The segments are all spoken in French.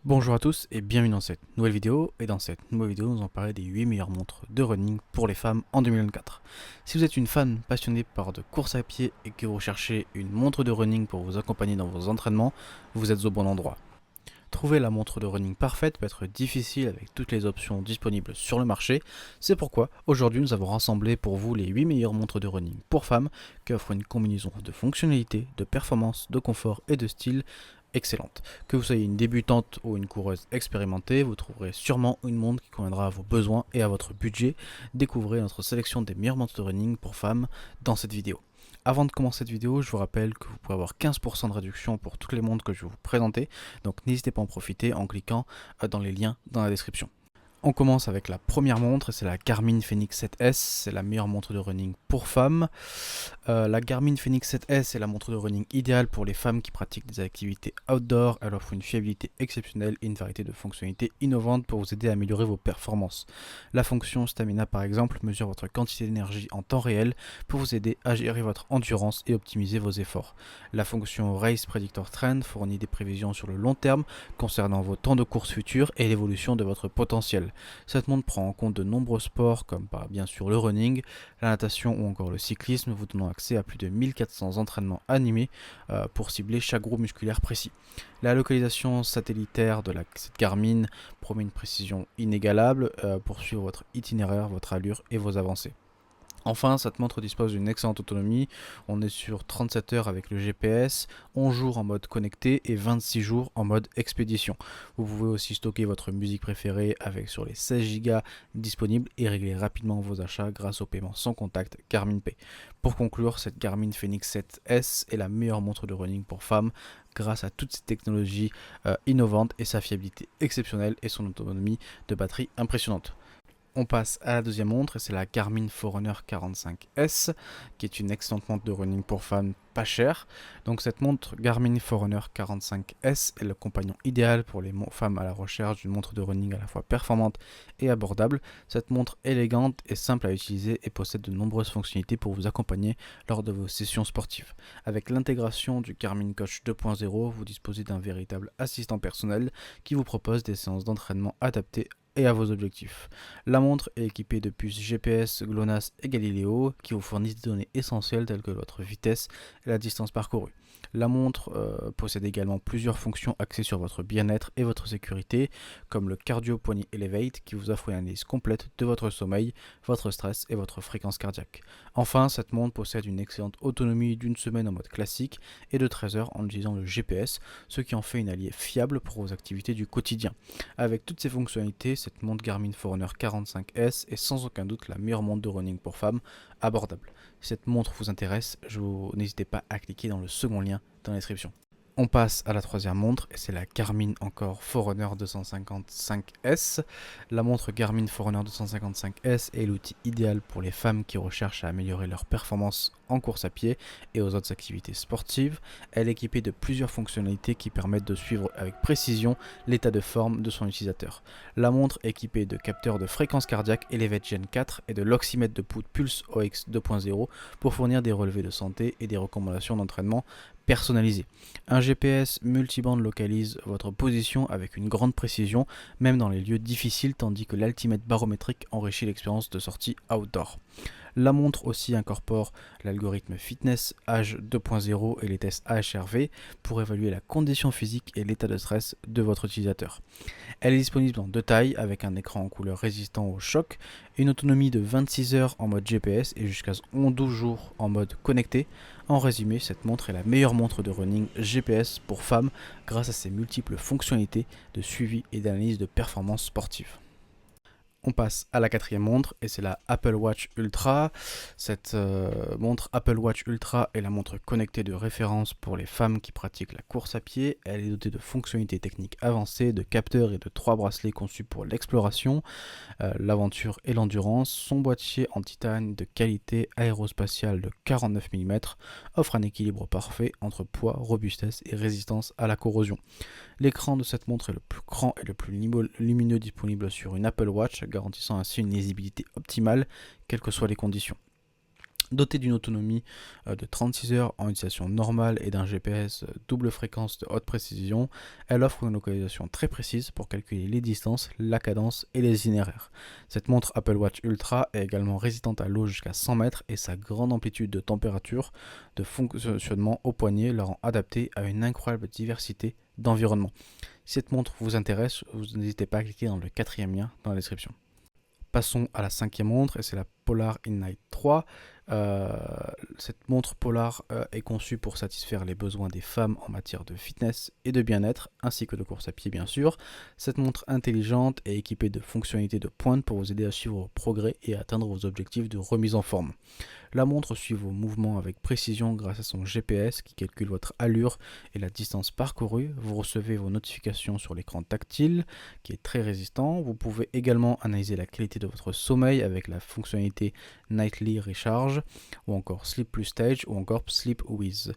Bonjour à tous et bienvenue dans cette nouvelle vidéo. Et dans cette nouvelle vidéo, nous allons parler des 8 meilleures montres de running pour les femmes en 2024. Si vous êtes une fan passionnée par de course à pied et que vous cherchez une montre de running pour vous accompagner dans vos entraînements, vous êtes au bon endroit. Trouver la montre de running parfaite peut être difficile avec toutes les options disponibles sur le marché. C'est pourquoi aujourd'hui nous avons rassemblé pour vous les 8 meilleures montres de running pour femmes qui offrent une combinaison de fonctionnalités, de performance, de confort et de style excellente. Que vous soyez une débutante ou une coureuse expérimentée, vous trouverez sûrement une montre qui conviendra à vos besoins et à votre budget. Découvrez notre sélection des meilleures montres de running pour femmes dans cette vidéo. Avant de commencer cette vidéo, je vous rappelle que vous pouvez avoir 15% de réduction pour toutes les montres que je vais vous présenter, donc n'hésitez pas à en profiter en cliquant dans les liens dans la description. On commence avec la première montre, c'est la Garmin Fenix 7S, c'est la meilleure montre de running pour femmes. La Garmin Fenix 7S est la montre de running idéale pour les femmes qui pratiquent des activités outdoor. Elle offre une fiabilité exceptionnelle et une variété de fonctionnalités innovantes pour vous aider à améliorer vos performances. La fonction Stamina par exemple mesure votre quantité d'énergie en temps réel pour vous aider à gérer votre endurance et optimiser vos efforts. La fonction Race Predictor Trend fournit des prévisions sur le long terme concernant vos temps de course futurs et l'évolution de votre potentiel. Cette montre prend en compte de nombreux sports comme bien sûr le running, la natation ou encore le cyclisme, vous donnant accès à plus de 1400 entraînements animés pour cibler chaque groupe musculaire précis. La localisation satellitaire de cette Garmin promet une précision inégalable pour suivre votre itinéraire, votre allure et vos avancées. Enfin, cette montre dispose d'une excellente autonomie. On est sur 37 heures avec le GPS, 11 jours en mode connecté et 26 jours en mode expédition. Vous pouvez aussi stocker votre musique préférée avec sur les 16 Go disponibles et régler rapidement vos achats grâce au paiement sans contact Garmin Pay. Pour conclure, cette Garmin Fenix 7S est la meilleure montre de running pour femmes grâce à toutes ces technologies innovantes et sa fiabilité exceptionnelle et son autonomie de batterie impressionnante. On passe à la deuxième montre et c'est la Garmin Forerunner 45S qui est une excellente montre de running pour femmes pas chère. Donc cette montre Garmin Forerunner 45S est le compagnon idéal pour les femmes à la recherche d'une montre de running à la fois performante et abordable. Cette montre élégante est simple à utiliser et possède de nombreuses fonctionnalités pour vous accompagner lors de vos sessions sportives. Avec l'intégration du Garmin Coach 2.0, vous disposez d'un véritable assistant personnel qui vous propose des séances d'entraînement adaptées et à vos objectifs. La montre est équipée de puces GPS, GLONASS et Galileo qui vous fournissent des données essentielles telles que votre vitesse et la distance parcourue. La montre possède également plusieurs fonctions axées sur votre bien-être et votre sécurité, comme le Cardio Pony Elevate qui vous offre une analyse complète de votre sommeil, votre stress et votre fréquence cardiaque. Enfin, cette montre possède une excellente autonomie d'une semaine en mode classique et de 13 heures en utilisant le GPS, ce qui en fait une alliée fiable pour vos activités du quotidien. Avec toutes ces fonctionnalités, cette montre Garmin Forerunner 45S est sans aucun doute la meilleure montre de running pour femmes abordable. Si cette montre vous intéresse, n'hésitez pas à cliquer dans le second lien dans la description. On passe à la troisième montre et c'est la Garmin encore Forerunner 255S. La montre Garmin Forerunner 255S est l'outil idéal pour les femmes qui recherchent à améliorer leur performance en course à pied et aux autres activités sportives. Elle est équipée de plusieurs fonctionnalités qui permettent de suivre avec précision l'état de forme de son utilisateur. La montre est équipée de capteurs de fréquence cardiaque Elevate Gen 4 et de l'oxymètre de Pulse OX 2.0 pour fournir des relevés de santé et des recommandations d'entraînement personnalisées. Un GPS multiband localise votre position avec une grande précision, même dans les lieux difficiles, tandis que l'altimètre barométrique enrichit l'expérience de sortie outdoor. La montre aussi incorpore l'algorithme Fitness Age 2.0 et les tests AHRV pour évaluer la condition physique et l'état de stress de votre utilisateur. Elle est disponible en deux tailles avec un écran en couleur résistant au choc, une autonomie de 26 heures en mode GPS et jusqu'à 12 jours en mode connecté. En résumé, cette montre est la meilleure montre de running GPS pour femmes grâce à ses multiples fonctionnalités de suivi et d'analyse de performance sportive. On passe à la quatrième montre et c'est la Apple Watch Ultra. Cette montre Apple Watch Ultra est la montre connectée de référence pour les femmes qui pratiquent la course à pied. Elle est dotée de fonctionnalités techniques avancées, de capteurs et de 3 bracelets conçus pour l'exploration, l'aventure et l'endurance. Son boîtier en titane de qualité aérospatiale de 49 mm offre un équilibre parfait entre poids, robustesse et résistance à la corrosion. L'écran de cette montre est le plus grand et le plus lumineux disponible sur une Apple Watch, garantissant ainsi une lisibilité optimale, quelles que soient les conditions. Dotée d'une autonomie de 36 heures en utilisation normale et d'un GPS double fréquence de haute précision, elle offre une localisation très précise pour calculer les distances, la cadence et les itinéraires. Cette montre Apple Watch Ultra est également résistante à l'eau jusqu'à 100 mètres et sa grande amplitude de température de fonctionnement au poignet la rend adaptée à une incroyable diversité d'environnements. Si cette montre vous intéresse, vous n'hésitez pas à cliquer dans le quatrième lien dans la description. Passons à la cinquième montre et c'est la Polar In-Night 3. Cette montre Polar est conçue pour satisfaire les besoins des femmes en matière de fitness et de bien-être, ainsi que de course à pied bien sûr. Cette montre intelligente est équipée de fonctionnalités de pointe pour vous aider à suivre vos progrès et à atteindre vos objectifs de remise en forme. La montre suit vos mouvements avec précision grâce à son GPS qui calcule votre allure et la distance parcourue. Vous recevez vos notifications sur l'écran tactile qui est très résistant. Vous pouvez également analyser la qualité de votre sommeil avec la fonctionnalité Nightly Recharge ou encore Sleep Plus Stage ou encore Sleep With.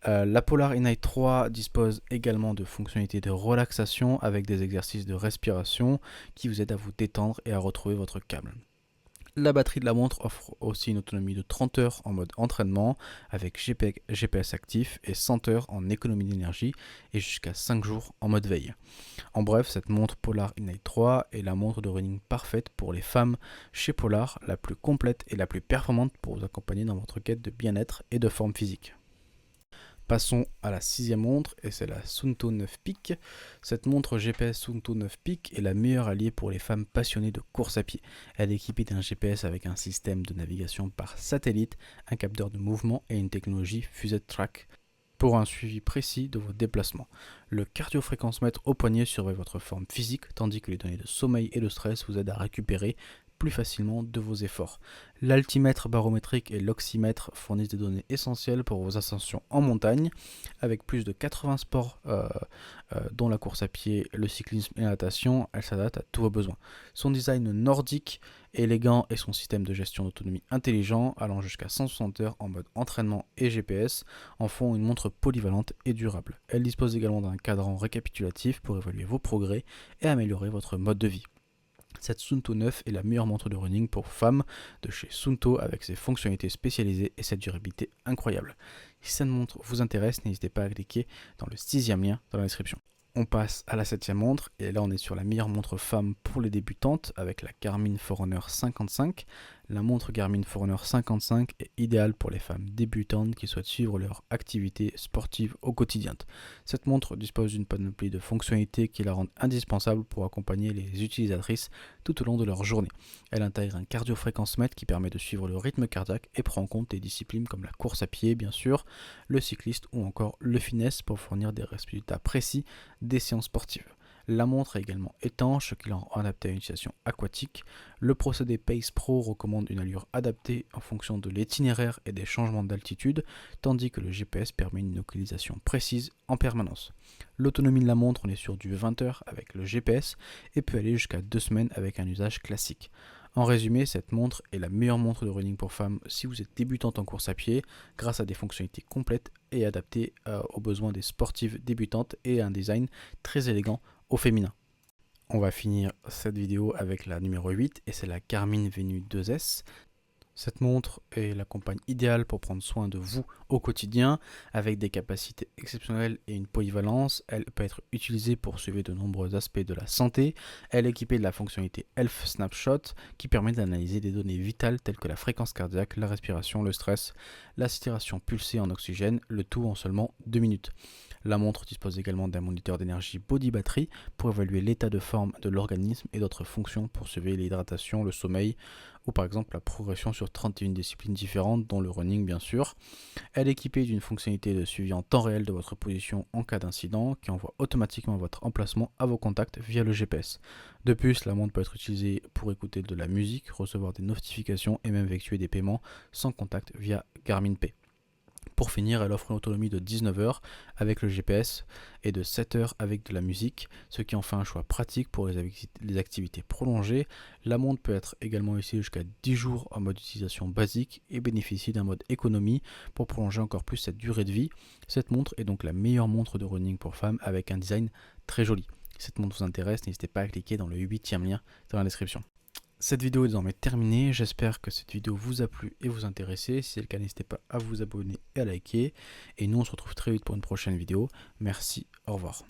La Polar In-Night 3 dispose également de fonctionnalités de relaxation avec des exercices de respiration qui vous aident à vous détendre et à retrouver votre calme. La batterie de la montre offre aussi une autonomie de 30 heures en mode entraînement avec GPS actif et 100 heures en économie d'énergie et jusqu'à 5 jours en mode veille. En bref, cette montre Polar In-Night 3 est la montre de running parfaite pour les femmes chez Polar, la plus complète et la plus performante pour vous accompagner dans votre quête de bien-être et de forme physique. Passons à la sixième montre et c'est la Suunto 9 Peak. Cette montre GPS Suunto 9 Peak est la meilleure alliée pour les femmes passionnées de course à pied. Elle est équipée d'un GPS avec un système de navigation par satellite, un capteur de mouvement et une technologie Fused Track pour un suivi précis de vos déplacements. Le cardiofréquencemètre au poignet surveille votre forme physique tandis que les données de sommeil et de stress vous aident à récupérer plus facilement de vos efforts. L'altimètre barométrique et l'oxymètre fournissent des données essentielles pour vos ascensions en montagne, avec plus de 80 sports dont la course à pied, le cyclisme et la natation. Elle s'adapte à tous vos besoins. Son design nordique, élégant et son système de gestion d'autonomie intelligent, allant jusqu'à 160 heures en mode entraînement et GPS, en font une montre polyvalente et durable. Elle dispose également d'un cadran récapitulatif pour évaluer vos progrès et améliorer votre mode de vie. Cette Suunto 9 est la meilleure montre de running pour femmes de chez Suunto avec ses fonctionnalités spécialisées et sa durabilité incroyable. Si cette montre vous intéresse, n'hésitez pas à cliquer dans le sixième lien dans la description. On passe à la septième montre et là on est sur la meilleure montre femme pour les débutantes avec la Garmin Forerunner 55. La montre Garmin Forerunner 55 est idéale pour les femmes débutantes qui souhaitent suivre leur activité sportive au quotidien. Cette montre dispose d'une panoplie de fonctionnalités qui la rendent indispensable pour accompagner les utilisatrices tout au long de leur journée. Elle intègre un cardiofréquencemètre qui permet de suivre le rythme cardiaque et prend en compte des disciplines comme la course à pied bien sûr, le cycliste ou encore le fitness pour fournir des résultats précis des séances sportives. La montre est également étanche, ce qui la rend adaptée à une utilisation aquatique. Le procédé Pace Pro recommande une allure adaptée en fonction de l'itinéraire et des changements d'altitude, tandis que le GPS permet une localisation précise en permanence. L'autonomie de la montre, on est sur du 20 heures avec le GPS et peut aller jusqu'à 2 semaines avec un usage classique. En résumé, cette montre est la meilleure montre de running pour femmes si vous êtes débutante en course à pied, grâce à des fonctionnalités complètes et adaptées aux besoins des sportives débutantes et à un design très élégant au féminin. On va finir cette vidéo avec la numéro 8 et c'est la Garmin Venu 2S. Cette montre est la compagne idéale pour prendre soin de vous au quotidien avec des capacités exceptionnelles et une polyvalence. Elle peut être utilisée pour suivre de nombreux aspects de la santé. Elle est équipée de la fonctionnalité Health Snapshot qui permet d'analyser des données vitales telles que la fréquence cardiaque, la respiration, le stress, la saturation pulsée en oxygène, le tout en seulement 2 minutes. La montre dispose également d'un moniteur d'énergie Body Battery pour évaluer l'état de forme de l'organisme et d'autres fonctions pour surveiller l'hydratation, le sommeil ou par exemple la progression sur 31 disciplines différentes dont le running bien sûr. Elle est équipée d'une fonctionnalité de suivi en temps réel de votre position en cas d'incident qui envoie automatiquement votre emplacement à vos contacts via le GPS. De plus, la montre peut être utilisée pour écouter de la musique, recevoir des notifications et même effectuer des paiements sans contact via Garmin Pay. Pour finir, elle offre une autonomie de 19 heures avec le GPS et de 7 heures avec de la musique, ce qui en fait un choix pratique pour les activités prolongées. La montre peut être également utilisée jusqu'à 10 jours en mode utilisation basique et bénéficie d'un mode économie pour prolonger encore plus cette durée de vie. Cette montre est donc la meilleure montre de running pour femmes avec un design très joli. Si cette montre vous intéresse, n'hésitez pas à cliquer dans le 8e lien dans la description. Cette vidéo est désormais terminée, j'espère que cette vidéo vous a plu et vous intéressé. Si c'est le cas, n'hésitez pas à vous abonner et à liker. Et nous on se retrouve très vite pour une prochaine vidéo. Merci, au revoir.